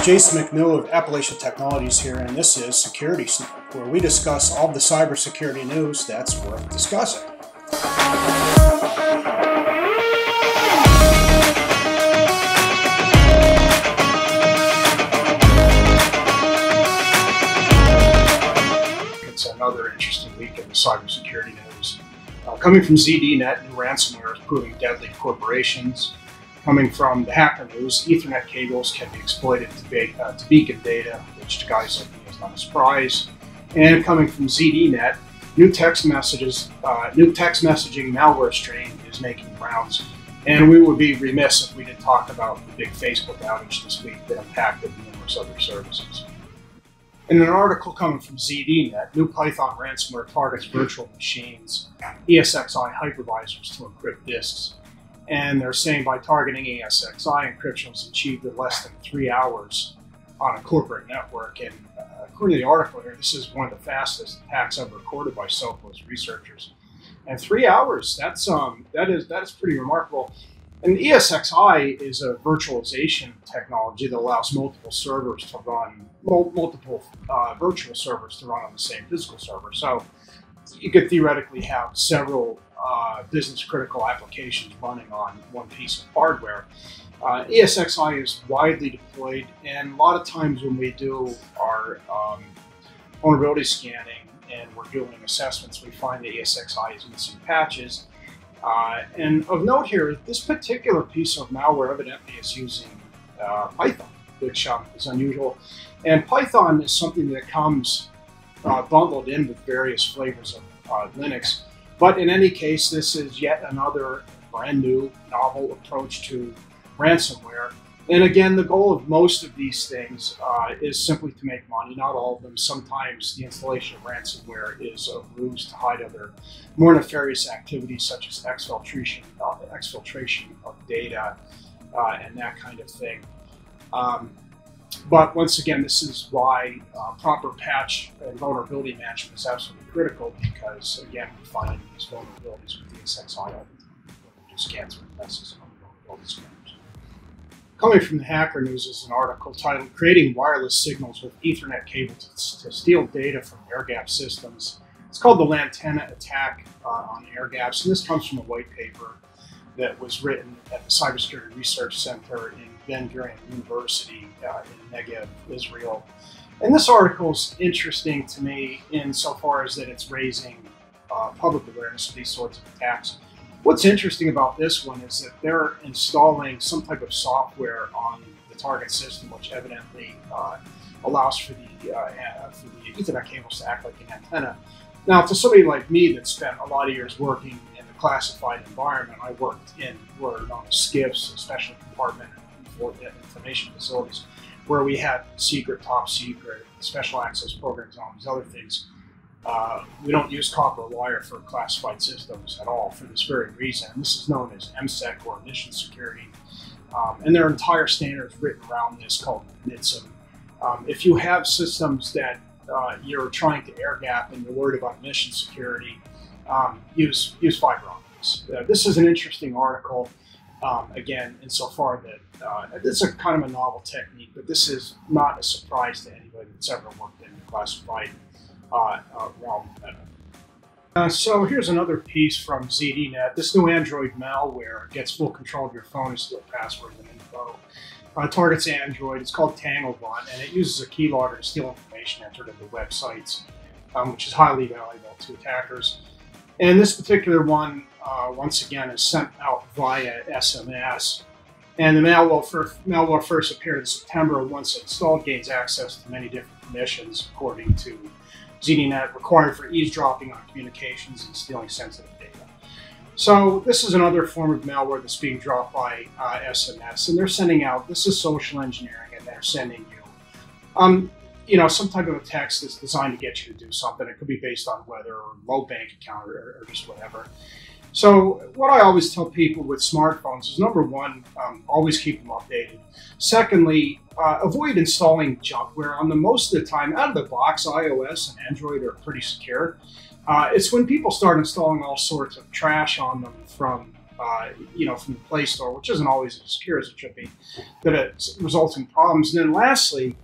Jason McNew of Appalachian Technologies here, and this is Security Snark, where we discuss all the cybersecurity news that's worth discussing. It's another interesting week in the cybersecurity news. Coming from ZDNet, new ransomware is proving deadly to corporations. Coming from the hacker news, Ethernet cables can be exploited to beacon data, which to guys like me is not a surprise. And coming from ZDNet, new text messaging malware strain is making rounds. And we would be remiss if we didn't talk about the big Facebook outage this week that impacted numerous other services. In an article coming from ZDNet, new Python ransomware targets virtual machines, ESXi hypervisors to encrypt disks. And they're saying by targeting ESXi, encryption was achieved in less than 3 hours on a corporate network. And according to the article here, this is one of the fastest attacks ever recorded by Sophos researchers. And 3 hours, that is pretty remarkable. And ESXi is a virtualization technology that allows multiple servers to run, multiple virtual servers to run on the same physical server. So you could theoretically have several business critical applications running on one piece of hardware. ESXi is widely deployed, and a lot of times when we do our vulnerability scanning and we're doing assessments, we find that ESXi is missing patches. And of note here, this particular piece of malware evidently is using Python, which is unusual. And Python is something that comes bundled in with various flavors of Linux. But in any case, this is yet another brand new, novel approach to ransomware. And again, the goal of most of these things is simply to make money, not all of them. Sometimes the installation of ransomware is a ruse to hide other more nefarious activities such as exfiltration of data and that kind of thing. But once again, this is why proper patch and vulnerability management is absolutely critical, because again, we find these vulnerabilities with the ESXi all the time. We do scans with messes on vulnerability scanners. Coming from the hacker news is an article titled "Creating Wireless Signals with Ethernet Cable to Steal Data from Air Gap Systems." It's called the Lantana Attack on Air Gaps, and this comes from a white paper that was written at the Cybersecurity Research Center in Ben Gurion University in Negev, Israel. And this article is interesting to me insofar as that it's raising public awareness of these sorts of attacks. What's interesting about this one is that they're installing some type of software on the target system, which evidently allows for the Ethernet cables to act like an antenna. Now, to somebody like me that spent a lot of years working in the classified environment, I worked in what are known as SCIFs, Special Compartment Information Facilities, where we had secret, top secret, special access programs, and all these other things. We don't use copper wire for classified systems at all for this very reason. And this is known as MSEC, or mission security. And there are entire standards written around this called NITSM. If you have systems that you're trying to air gap and you're worried about mission security, use fiber optics. This is an interesting article, again, insofar that this is a kind of a novel technique, but this is not a surprise to anybody that's ever worked in the classified realm. So here's another piece from ZDNet. This new Android malware gets full control of your phone and steals passwords and info. Targets Android. It's called TangleBot, and it uses a keylogger to steal information entered into websites, which is highly valuable to attackers. And this particular one, once again, is sent out via SMS. And the malware first appeared in September. Once installed, gains access to many different permissions, according to ZDNet, required for eavesdropping on communications and stealing sensitive data. So this is another form of malware that's being dropped by SMS, and they're sending out, this is social engineering, and they're sending you, some type of a text that's designed to get you to do something. It could be based on weather or low bank account or just whatever. So what I always tell people with smartphones is, number one, always keep them updated. Secondly, avoid installing junkware on them. Most of the time, out of the box, iOS and Android are pretty secure. It's when people start installing all sorts of trash on them from from the Play Store, which isn't always as secure as it should be, that it results in problems. And then lastly,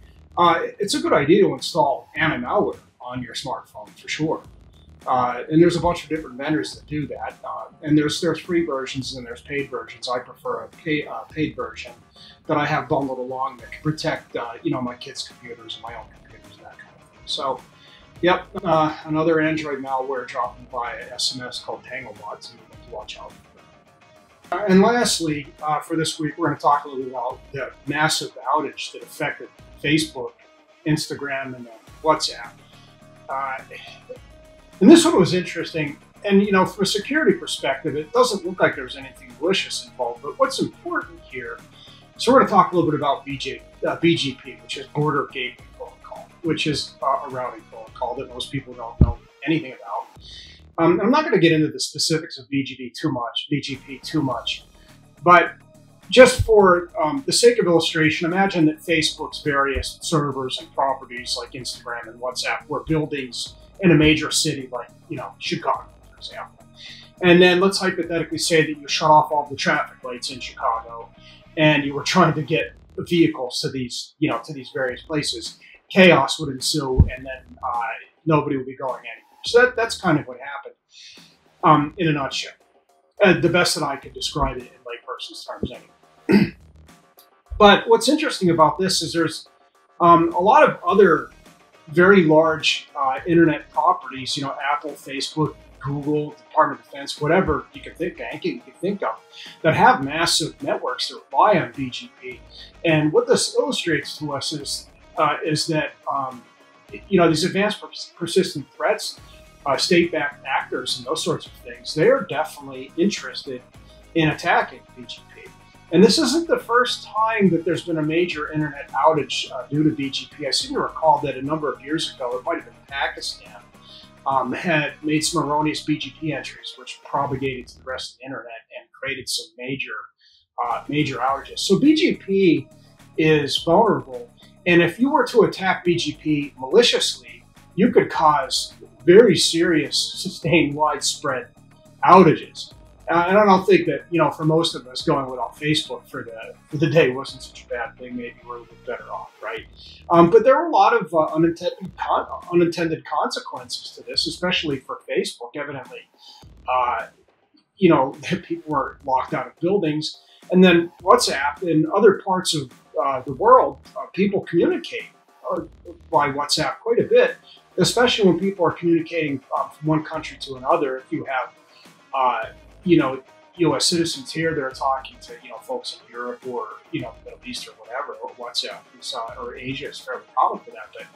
it's a good idea to install anti-malware on your smartphone for sure. And there's a bunch of different vendors that do that. And there's free versions and there's paid versions. I prefer a paid version that I have bundled along that can protect, my kids' computers and my own computers, that kind of thing. So, yep, another Android malware dropping by SMS called Tanglebot, so you have to watch out for that. And lastly, for this week, we're going to talk a little bit about the massive outage that affected Facebook, Instagram, and WhatsApp. And this one was interesting. And, from a security perspective, it doesn't look like there's anything malicious involved. But what's important here, so we're going to talk a little bit about BGP, which is Border Gateway Protocol, which is a routing protocol that most people don't know anything about. I'm not going to get into the specifics of BGP too much, but just for the sake of illustration, imagine that Facebook's various servers and properties like Instagram and WhatsApp were buildings in a major city like, Chicago, for example. And then let's hypothetically say that you shut off all the traffic lights in Chicago and you were trying to get vehicles to these, to these various places. Chaos would ensue, and then nobody would be going anywhere. So that's kind of what happened in a nutshell. The best that I could describe it in layperson's terms anyway. But what's interesting about this is there's a lot of other very large internet properties, Apple, Facebook, Google, Department of Defense, whatever you can think, banking you can think of, that have massive networks that rely on BGP. And what this illustrates to us is that these advanced persistent threats, state-backed actors, and those sorts of things, they are definitely interested in attacking BGP. And this isn't the first time that there's been a major internet outage due to BGP. I seem to recall that a number of years ago, it might have been Pakistan, had made some erroneous BGP entries, which propagated to the rest of the internet and created some major outages. So BGP is vulnerable, and if you were to attack BGP maliciously, you could cause very serious, sustained, widespread outages. And I don't think that, for most of us, going without Facebook for the day wasn't such a bad thing. Maybe we're a little bit better off, right? But there were a lot of unintended consequences to this, especially for Facebook. Evidently, people were locked out of buildings. And then WhatsApp, in other parts of the world, people communicate by WhatsApp quite a bit, especially when people are communicating from one country to another. If you have U.S. citizens here that are talking to, folks in Europe or, the Middle East or whatever, or WhatsApp, or Asia is fairly common for that.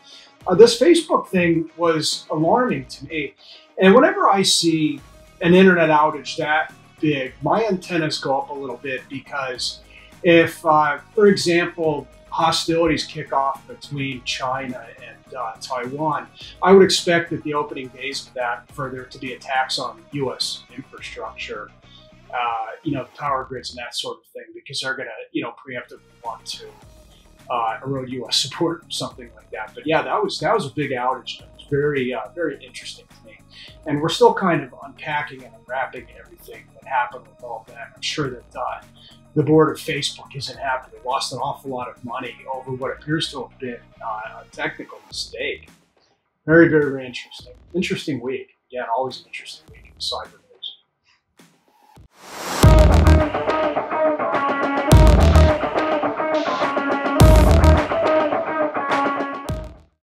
But this Facebook thing was alarming to me. And whenever I see an internet outage that big, my antennas go up a little bit, because if, for example, hostilities kick off between China and Taiwan, I would expect that the opening days of that, for there to be attacks on U.S. infrastructure, power grids and that sort of thing, because they're going to, preemptively want to erode U.S. support or something like that. But yeah, that was a big outage. That was very, very interesting to me. And we're still kind of unpacking and unwrapping everything that happened with all that. I'm sure that the board of Facebook isn't happy. They lost an awful lot of money over what appears to have been a technical mistake. Very, very, very interesting. Interesting week. Again, always an interesting week in cyber.